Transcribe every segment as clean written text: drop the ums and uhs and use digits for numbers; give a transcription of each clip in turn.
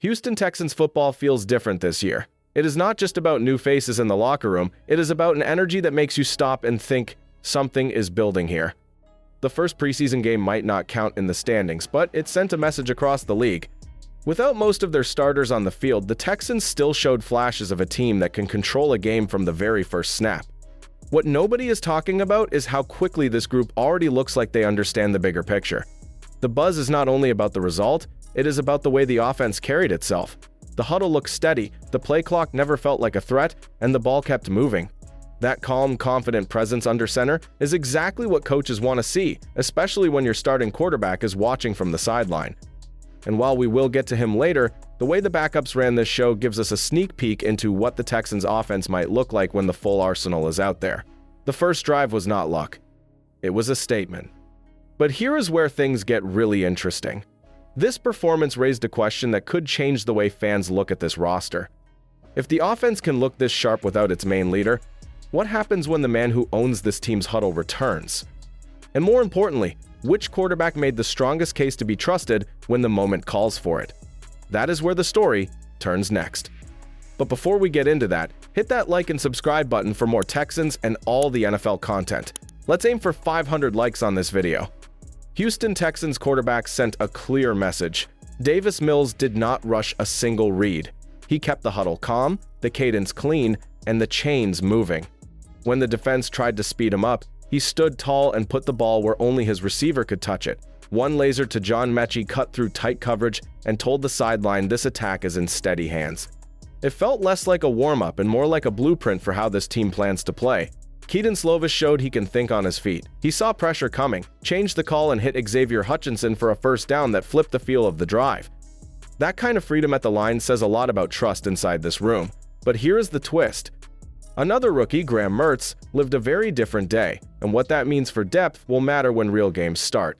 Houston Texans football feels different this year. It is not just about new faces in the locker room, it is about an energy that makes you stop and think something is building here. The first preseason game might not count in the standings, but it sent a message across the league. Without most of their starters on the field, the Texans still showed flashes of a team that can control a game from the very first snap. What nobody is talking about is how quickly this group already looks like they understand the bigger picture. The buzz is not only about the result, it is about the way the offense carried itself. The huddle looked steady, the play clock never felt like a threat, and the ball kept moving. That calm, confident presence under center is exactly what coaches want to see, especially when your starting quarterback is watching from the sideline. And while we will get to him later, the way the backups ran this show gives us a sneak peek into what the Texans' offense might look like when the full arsenal is out there. The first drive was not luck. It was a statement. But here is where things get really interesting. This performance raised a question that could change the way fans look at this roster. If the offense can look this sharp without its main leader, what happens when the man who owns this team's huddle returns? And more importantly, which quarterback made the strongest case to be trusted when the moment calls for it? That is where the story turns next. But before we get into that, hit that like and subscribe button for more Texans and all the NFL content. Let's aim for 500 likes on this video. Houston Texans quarterback sent a clear message. Davis Mills did not rush a single read. He kept the huddle calm, the cadence clean, and the chains moving. When the defense tried to speed him up, he stood tall and put the ball where only his receiver could touch it. One laser to John Mechie cut through tight coverage and told the sideline this attack is in steady hands. It felt less like a warm-up and more like a blueprint for how this team plans to play. Keaton Slovis showed he can think on his feet. He saw pressure coming, changed the call and hit Xavier Hutchinson for a first down that flipped the feel of the drive. That kind of freedom at the line says a lot about trust inside this room. But here is the twist. Another rookie, Graham Mertz, lived a very different day, and what that means for depth will matter when real games start.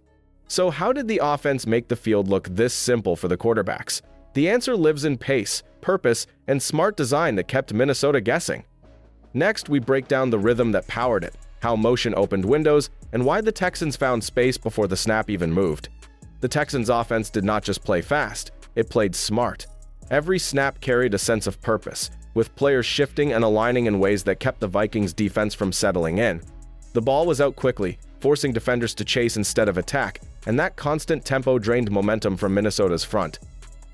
So how did the offense make the field look this simple for the quarterbacks? The answer lives in pace, purpose, and smart design that kept Minnesota guessing. Next, we break down the rhythm that powered it, how motion opened windows, and why the Texans found space before the snap even moved. The Texans' offense did not just play fast, it played smart. Every snap carried a sense of purpose, with players shifting and aligning in ways that kept the Vikings' defense from settling in. The ball was out quickly, forcing defenders to chase instead of attack, and that constant tempo drained momentum from Minnesota's front.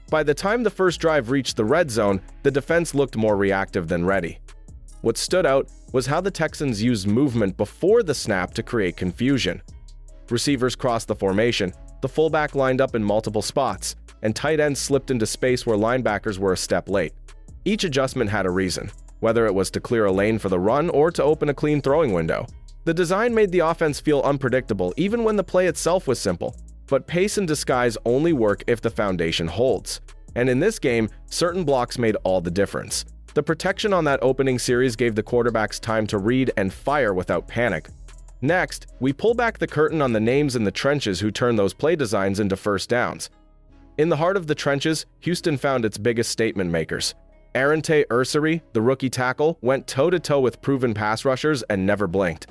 By the time the first drive reached the red zone, the defense looked more reactive than ready. What stood out was how the Texans used movement before the snap to create confusion. Receivers crossed the formation, the fullback lined up in multiple spots, and tight ends slipped into space where linebackers were a step late. Each adjustment had a reason, whether it was to clear a lane for the run or to open a clean throwing window. The design made the offense feel unpredictable even when the play itself was simple. But pace and disguise only work if the foundation holds. And in this game, certain blocks made all the difference. The protection on that opening series gave the quarterbacks time to read and fire without panic. Next, we pull back the curtain on the names in the trenches who turned those play designs into first downs. In the heart of the trenches, Houston found its biggest statement makers. Arante Ursary, the rookie tackle, went toe-to-toe with proven pass rushers and never blinked.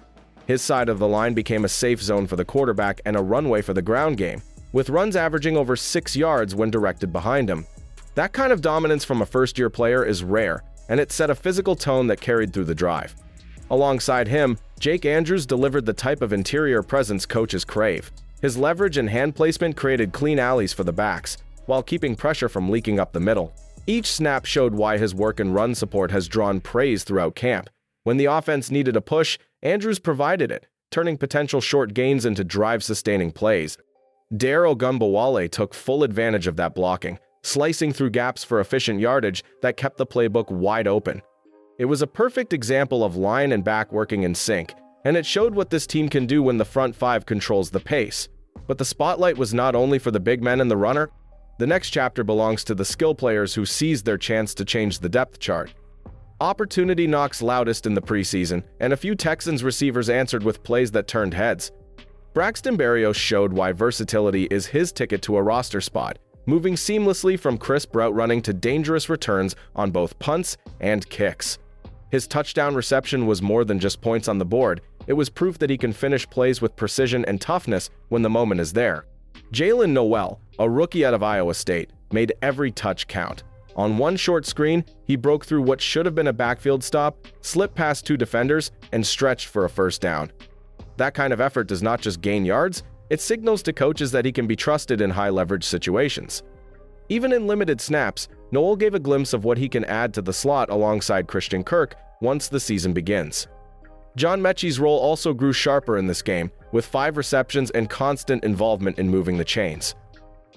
His side of the line became a safe zone for the quarterback and a runway for the ground game, with runs averaging over 6 yards when directed behind him. That kind of dominance from a first-year player is rare, and it set a physical tone that carried through the drive. Alongside him, Jake Andrews delivered the type of interior presence coaches crave. His leverage and hand placement created clean alleys for the backs, while keeping pressure from leaking up the middle. Each snap showed why his work and run support has drawn praise throughout camp. When the offense needed a push, Andrews provided it, turning potential short gains into drive-sustaining plays. Dare Ogunbowale took full advantage of that blocking, slicing through gaps for efficient yardage that kept the playbook wide open. It was a perfect example of line and back working in sync, and it showed what this team can do when the front five controls the pace. But the spotlight was not only for the big men and the runner. The next chapter belongs to the skill players who seized their chance to change the depth chart. Opportunity knocks loudest in the preseason, and a few Texans receivers answered with plays that turned heads. Braxton Berrios showed why versatility is his ticket to a roster spot, moving seamlessly from crisp route running to dangerous returns on both punts and kicks. His touchdown reception was more than just points on the board, it was proof that he can finish plays with precision and toughness when the moment is there. Jalen Noel, a rookie out of Iowa State, made every touch count. On one short screen, he broke through what should have been a backfield stop, slipped past 2 defenders, and stretched for a first down. That kind of effort does not just gain yards, it signals to coaches that he can be trusted in high-leverage situations. Even in limited snaps, Noel gave a glimpse of what he can add to the slot alongside Christian Kirk once the season begins. John Mechie's role also grew sharper in this game, with 5 receptions and constant involvement in moving the chains.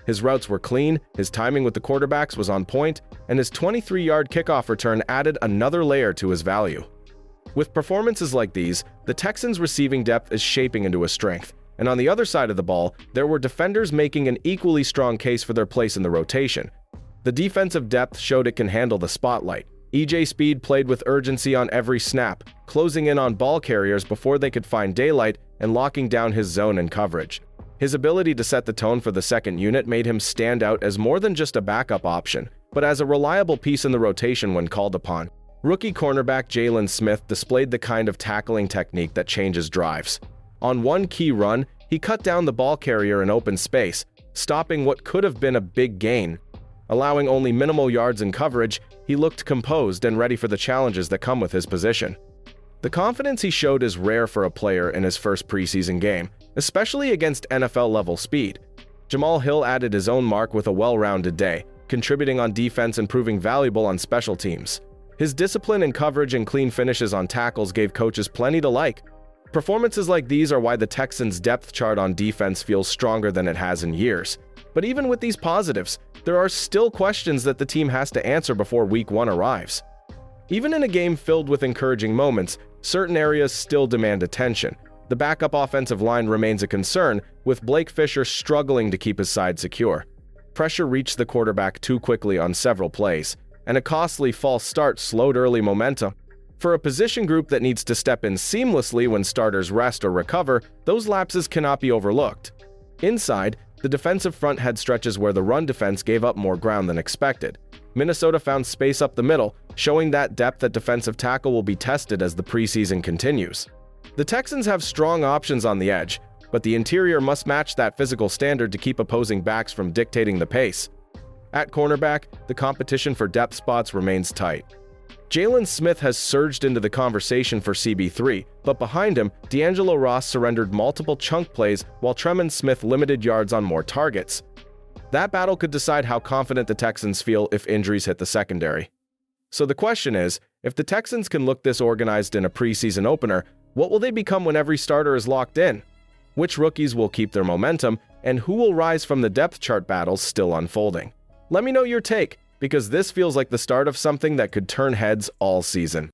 His routes were clean, his timing with the quarterbacks was on point, and his 23-yard kickoff return added another layer to his value. With performances like these, the Texans' receiving depth is shaping into a strength, and on the other side of the ball, there were defenders making an equally strong case for their place in the rotation. The defensive depth showed it can handle the spotlight. E.J. Speed played with urgency on every snap, closing in on ball carriers before they could find daylight and locking down his zone and coverage. His ability to set the tone for the second unit made him stand out as more than just a backup option, but as a reliable piece in the rotation when called upon. Rookie cornerback Jalen Smith displayed the kind of tackling technique that changes drives. On one key run, he cut down the ball carrier in open space, stopping what could have been a big gain. Allowing only minimal yards in coverage, he looked composed and ready for the challenges that come with his position. The confidence he showed is rare for a player in his first preseason game, especially against NFL-level speed. Jamal Hill added his own mark with a well-rounded day, contributing on defense and proving valuable on special teams. His discipline in coverage and clean finishes on tackles gave coaches plenty to like. Performances like these are why the Texans' depth chart on defense feels stronger than it has in years. But even with these positives, there are still questions that the team has to answer before Week 1 arrives. Even in a game filled with encouraging moments, certain areas still demand attention. The backup offensive line remains a concern, with Blake Fisher struggling to keep his side secure. Pressure reached the quarterback too quickly on several plays, and a costly false start slowed early momentum. For a position group that needs to step in seamlessly when starters rest or recover, those lapses cannot be overlooked. Inside, the defensive front had stretches where the run defense gave up more ground than expected. Minnesota found space up the middle, showing that depth at defensive tackle will be tested as the preseason continues. The Texans have strong options on the edge, but the interior must match that physical standard to keep opposing backs from dictating the pace. At cornerback, the competition for depth spots remains tight. Jalen Smith has surged into the conversation for CB3, but behind him, D'Angelo Ross surrendered multiple chunk plays while Tremon Smith limited yards on more targets. That battle could decide how confident the Texans feel if injuries hit the secondary. So the question is, if the Texans can look this organized in a preseason opener, what will they become when every starter is locked in? Which rookies will keep their momentum, and who will rise from the depth chart battles still unfolding? Let me know your take, because this feels like the start of something that could turn heads all season.